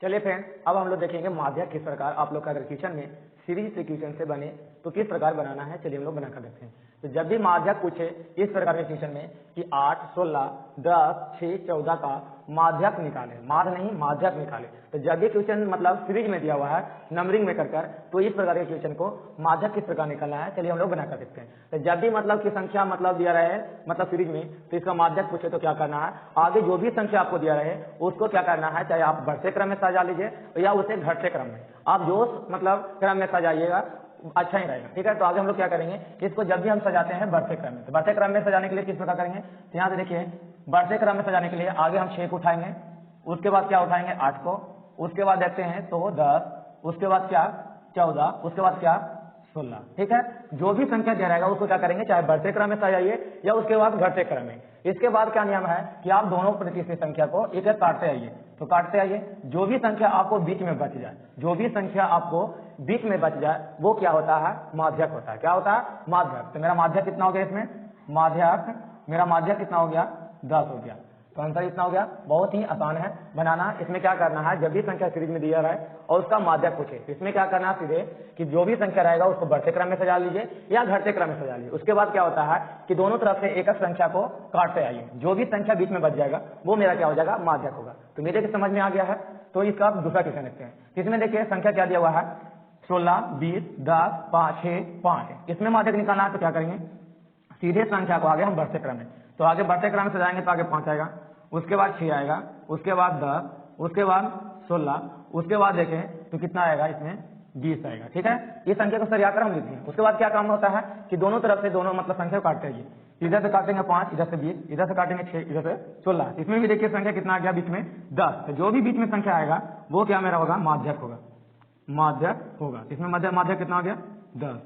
चलिए फ्रेंड, अब हम लोग देखेंगे माध्यक किस प्रकार आप लोग का अगर क्वेश्चन में सीरीज से क्वेश्चन से बने तो किस प्रकार बनाना है। चलिए हम लोग बनाकर देखते हैं। तो जब भी माध्यक पूछे इस प्रकार के क्वेश्चन में कि 8, 16, 10, 6, 14 का माध्यक निकाले, माध्य नहीं माध्यक निकाले, तो जब भी क्वेश्चन मतलब सीरीज में दिया हुआ है नंबरिंग में कर तो इस प्रकार के क्वेश्चन को माध्यक किस प्रकार निकालना है। चलिए हम लोग बनाकर देखते हैं। तो जब भी मतलब की संख्या मतलब दिया रहे मतलब सीरीज में, तो इसका माध्यक पूछे तो क्या करना है, आगे जो भी संख्या आपको दिया रहे उसको क्या करना है, चाहे आप बढ़ते क्रम में सजा लीजिए या उसे घटते क्रम में, आप जो मतलब क्रम में सजाइएगा अच्छा ही रहेगा। ठीक है, तो आगे हम लोग क्या करेंगे, इसको जब भी हम सजाते हैं बढ़ते क्रम में, तो बढ़ते क्रम में सजाने के लिए किस प्रकार करेंगे, तो यहाँ से देखिए बढ़ते क्रम में सजाने के लिए आगे हम 6 को उठाएंगे, उसके बाद क्या उठाएंगे 8 को, उसके बाद देखते हैं तो 10, उसके बाद क्या 14, उसके बाद क्या 16। ठीक है, जो भी संख्या दिया रहेगा उसको क्या करेंगे, चाहे बढ़ते क्रम में सजाइए या उसके बाद घटते क्रम में। इसके बाद क्या नियम है कि आप दोनों प्रतिशत संख्या को एक एक काटते आइए, तो काटते आइए, जो भी संख्या आपको बीच में बच जाए, जो भी संख्या आपको बीच में बच जाए वो क्या होता है, माध्यक होता है। क्या होता है, माध्यक। तो मेरा माध्यक कितना हो गया इसमें, माध्यक मेरा माध्यक कितना हो गया 10 हो गया। तो आंसर इतना हो गया। बहुत ही आसान है बनाना। इसमें क्या करना है, जब भी संख्या सीरीज में दिया रहे और उसका माध्यक पूछे, इसमें क्या करना है सीधे कि जो भी संख्या रहेगा उसको बढ़ते क्रम में सजा लीजिए या घटते क्रम में सजा लीजिए। उसके बाद क्या होता है कि दोनों तरफ से एक एक संख्या को काटते आइए, जो भी संख्या बीच में बच जाएगा वो मेरा क्या हो जाएगा, माध्यक होगा। तो मेरे समझ में आ गया है। तो इसका आप दूसरा क्वेश्चन देखते हैं। इसमें देखिए संख्या क्या दिया हुआ है 16, 20, 10, 5, 6, 5। इसमें माध्यक निकालना है तो क्या करेंगे, सीधे संख्या को आगे हम बढ़ते क्रम में, तो आगे बढ़ते क्रम में सजाएंगे तो आगे 5 आएगा, उसके बाद 6 आएगा, उसके बाद 10, उसके बाद 16, उसके बाद देखें तो कितना आएगा, इसमें 20 आएगा। ठीक है, ये संख्या को सरियाकर हम लिखते हैं। उसके बाद क्या काम होता है कि दोनों तरफ से दोनों मतलब संख्या को काटते हैं। इधर से काटेंगे 5, इधर से 20, इधर से काटेंगे 6, इधर से 16। इसमें भी देखिए संख्या कितना आ गया बीच में 10। तो जो भी बीच में संख्या आएगा वो क्या मेरा होगा, माध्यक होगा, माध्यक होगा। इसमें माध्यक कितना हो गया 10।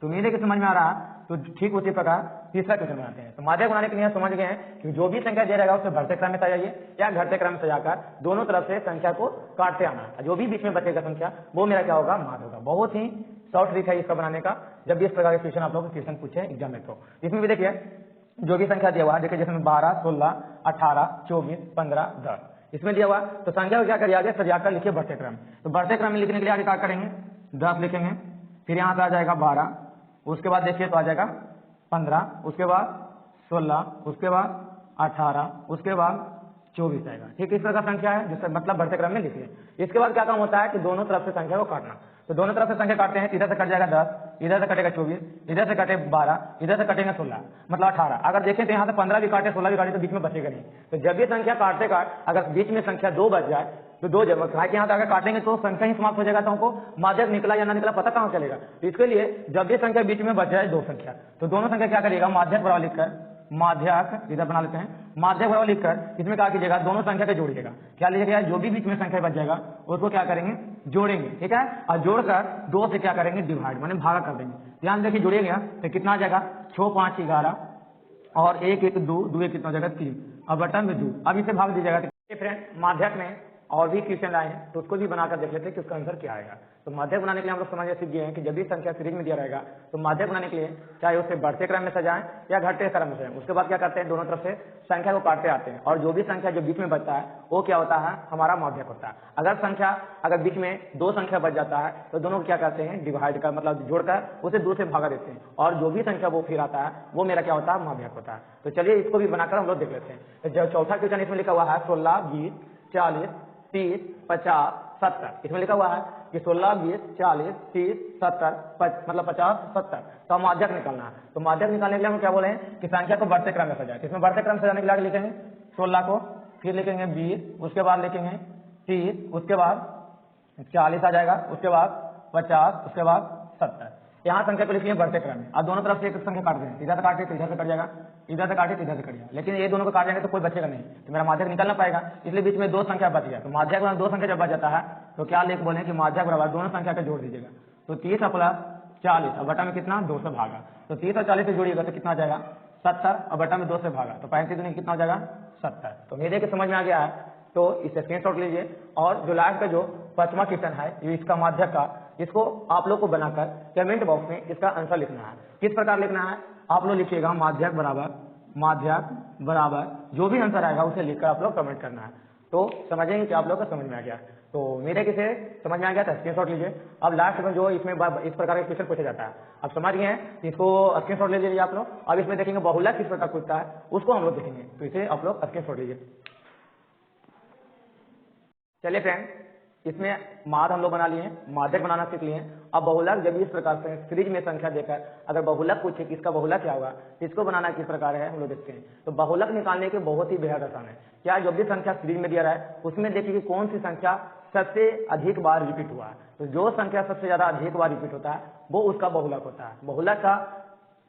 तो मेरे के समझ में आ रहा है। तो ठीक उसी प्रकार तीसरा क्वेश्चन बनाते हैं। तो माध्यक बनाने के लिए समझ गए हैं कि जो भी संख्या दे रहेगा उसे बढ़ते क्रम में सजाइए या घटते क्रम में सजाकर दोनों तरफ से संख्या को काटते आना, जो भी बीच में बचेगा संख्या वो मेरा क्या होगा, माध्य होगा। बहुत ही शॉर्ट ट्रिक है इसका बनाने का, जब भी इस प्रकार के क्वेश्चन आप लोग क्वेश्चन पूछे एग्जाम में। तो इसमें भी देखिए जो भी संख्या दिया हुआ है, देखिए जिसमें 12, 16, 18, 24, 15, 10 इसमें दिया हुआ, तो संख्या को क्या करिए आगे सजाकर लिखिए बढ़ते क्रम। तो बढ़ते क्रम में लिखने के लिए आगे क्या करेंगे, 10 लिखेंगे, फिर यहाँ से आ जाएगा 12, उसके बाद देखिए तो आ जाएगा 15, उसके बाद 16, उसके बाद 18, उसके बाद 24 आएगा। ठीक, इस प्रकार संख्या है जिससे मतलब बढ़ते क्रम में लिखिए। इसके बाद क्या काम होता है कि दोनों तरफ से संख्या को काटना। तो दोनों तरफ से संख्या काटते हैं, इधर से कट जाएगा 10, इधर से कटेगा 24, इधर से कटे 12, इधर से कटेंगे 16 मतलब 18। अगर देखें तो यहाँ से 15 भी काटे 16 भी काटे तो बीच में बचेगा नहीं। तो जब भी संख्या काटते काट अगर बीच में संख्या 2 बच जाए तो 2 जब यहाँ से अगर काटेंगे तो संख्या ही समाप्त हो जाएगा, तो हमको माध्यक निकला या ना निकला पता कहाँ चलेगा। तो इसके लिए जब भी संख्या बीच में बच जाए 2 संख्या, तो दोनों संख्या क्या करिएगा, माध्यक बराबर लिखकर, माध्यक इधर बना लेते हैं, माध्यक बराबर लिखकर इसमें क्या कीजिएगा, दोनों संख्या को जोड़िएगा। क्या लीजिएगा, जो भी बीच में संख्या बच जाएगा उसको क्या करेंगे, जोड़ेंगे। ठीक है, और जोड़कर 2 से क्या करेंगे, डिवाइड माने भागा कर देंगे। ध्यान देखिए जोड़िएगा तो कितना आ जाएगा, 6, 5, 11 और 1, 1, 2, 2 कितना हो जाएगा 3 और बटन में 2। अब इसे भाग दीजिएगा। फ्रेंड माध्यक में और भी क्वेश्चन आए हैं तो उसको भी बनाकर देख लेते हैं कि उसका आंसर क्या आएगा। तो माध्यक बनाने के लिए हम लोग समझ सीख गए हैं कि जब भी संख्या सीरीज में दिया रहेगा तो माध्यक बनाने के लिए चाहे उसे बढ़ते क्रम में सजाएं या घटते क्रम में सजाएं। उसके बाद क्या करते हैं, दोनों तरफ से संख्या को काटते आते हैं और जो भी संख्या जो बीच में बचता है वो क्या होता है, हमारा माध्यक होता है। अगर बीच में 2 संख्या बच जाता है तो दोनों को क्या करते हैं, डिवाइड कर मतलब जोड़कर उसे 2 से भागा देते हैं और जो भी संख्या वो फिर आता है वो मेरा क्या होता है, माध्यक होता है। तो चलिए इसको भी बनाकर हम लोग देख लेते हैं। तो जो चौथा क्वेश्चन इसमें लिखा हुआ है 16, 20, 40, 30, 50, 70। इसमें लिखा हुआ है कि 16, 20, 40, 30, 70 मतलब 50, 70 तो माध्यक निकालना है। तो माध्यक निकालने के लिए हम क्या बोले हैं कि संख्या को बढ़ते क्रम में सजाए। इसमें बढ़ते क्रम सजाने के लिए लिखेंगे 16 को, फिर लिखेंगे 20, उसके बाद लिखेंगे 30, उसके बाद 40 आ जाएगा, उसके बाद 50, उसके बाद 70। यहाँ संख्या को लिख लिए बढ़ते क्रम में। अब दोनों तरफ से एक संख्या काट दें, इधर से काटे तो इधर से कट जाएगा, इधर से काटे तो इधर से कट जाएगा, लेकिन ये दोनों को काट देंगे तो कोई बचेगा नहीं, तो मेरा माध्यक निकलना पाएगा। इसलिए बीच में 2 संख्या बच गया। तो माध्यक में 2 संख्या जब बच जाता है तो क्या लिख बोले कि माध्यक बराबर दोनों संख्या को जोड़ दीजिएगा। तो 30 प्लस 40 और बटा में कितना 2 से भागा, तो 30 और 40 से जोड़िएगा तो कितना आ जाएगा 70 और बटा में 2 से भागा तो 35 दूनी कितना हो जाएगा 70। तो मेरे के समझ में आ गया है। तो इसे स्क्रीनशॉट लीजिए और जो लास्ट का जो 5वां क्वेश्चन है ये इसका माध्यक का, इसको आप लोग को बनाकर कमेंट बॉक्स में इसका आंसर लिखना है। किस प्रकार लिखना है आप लोग लिखिएगा, माध्यक बराबर जो भी आंसर आएगा उसे लिखकर आप लोग कमेंट करना है। तो समझेंगे कि आप लोग को समझ में आ गया। तो मेरे किसे समझ में आ गया था स्क्रीनशॉट लीजिए। अब लास्ट में जो इसमें इस प्रकार का क्वेश्चन पूछा जाता है, अब समझ गए हैं, इसको स्क्रीनशॉट ले लीजिए आप लोग। अब इसमें देखेंगे बहुलक किस प्रकार पूछता है, उसको हम लोग देखेंगे, तो इसे आप लोग स्क्रीनशॉट लीजिए। चलिए फ्रेंड, इसमें माद हम लोग बना लिए, माध्यक बनाना सीख लिए। अब बहुलक जब इस प्रकार से सीरीज में संख्या देकर अगर बहुलक पूछे कि इसका बहुलक क्या होगा, इसको बनाना किस प्रकार है हम लोग देखते हैं। तो बहुलक निकालने के बहुत ही बेहद आसान है। क्या जो भी संख्या सीरीज में दिया रहा है उसमें देखिए कि कौन सी संख्या सबसे अधिक बार रिपीट हुआ है। तो जो संख्या सबसे ज्यादा अधिक बार रिपीट होता है वो उसका बहुलक होता है। बहुलक का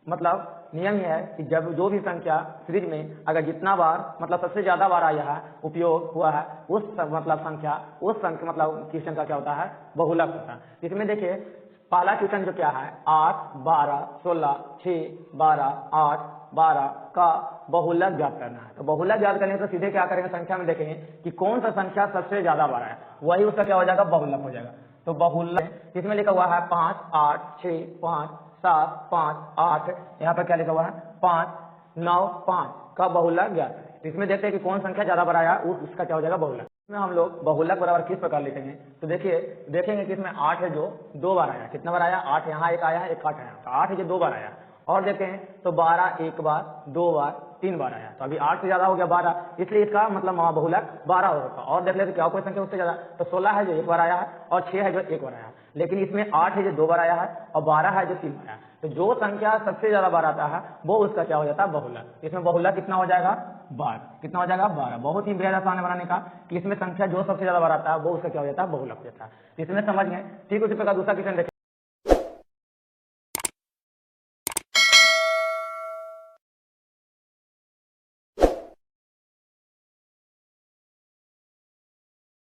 मतलब नियम यह है कि जब जो भी संख्या सीरीज में अगर जितना बार मतलब सबसे ज्यादा बार आया है, उपयोग हुआ है, उस मतलब संख्या मतलब क्वेश्चन का क्या होता है, बहुलक होता है। इसमें देखिए पहला क्वेश्चन जो क्या है, 8, 12, 16, 6, 12, 8, 12 का बहुलक ज्ञात करना है। तो बहुलक ज्ञात करने तो सीधे क्या करेंगे, संख्या में देखेंगे कि कौन सा संख्या सबसे ज्यादा बार आया, वही उसका क्या हो जाएगा, बहुलक हो जाएगा। तो बहुलक इसमें लिखा हुआ है 5, 8, 6, 5, 7, 5, 8, यहाँ पर क्या लिखा हुआ है 5, 9, 5 का बहुलक ज्ञात है। इसमें देखते हैं कि कौन संख्या ज्यादा बार आया, उसका क्या हो जाएगा, बहुलक। इसमें हम लोग बहुलक बराबर किस प्रकार लिखेंगे, तो देखिए देखेंगे कि इसमें 8 है जो 2 बार आया, कितना बार आया, 8 यहाँ एक आया है, एक 8 आया, तो 8 है जो 2 बार आया। और देखते हैं तो 12 एक बार, 2 बार, 3 बार आया, तो अभी 8 से ज्यादा हो गया 12, इसलिए इसका मतलब बहुलक 12 होगा। और देख लेते क्या कोई संख्या उससे ज्यादा, तो 16 है जो 1 बार आया है और 6 है जो 1 बार आया है। लेकिन इसमें 8 है जो 2 बार आया है और 12 है जो 3 बार आया है। तो जो संख्या सबसे ज्यादा बार आता है वो उसका क्या हो जाता है, बहुलक। इसमें बहुलक कितना हो जाएगा, 12। कितना हो जाएगा, 12। बहुत ही बेहद आसान है बनाने का कि इसमें संख्या जो सबसे ज्यादा बार आता है वो उसका क्या हो जाता है, बहुलक हो जाता है। इसमें समझ गए। ठीक उसी प्रकार दूसरा क्वेश्चन देखिए।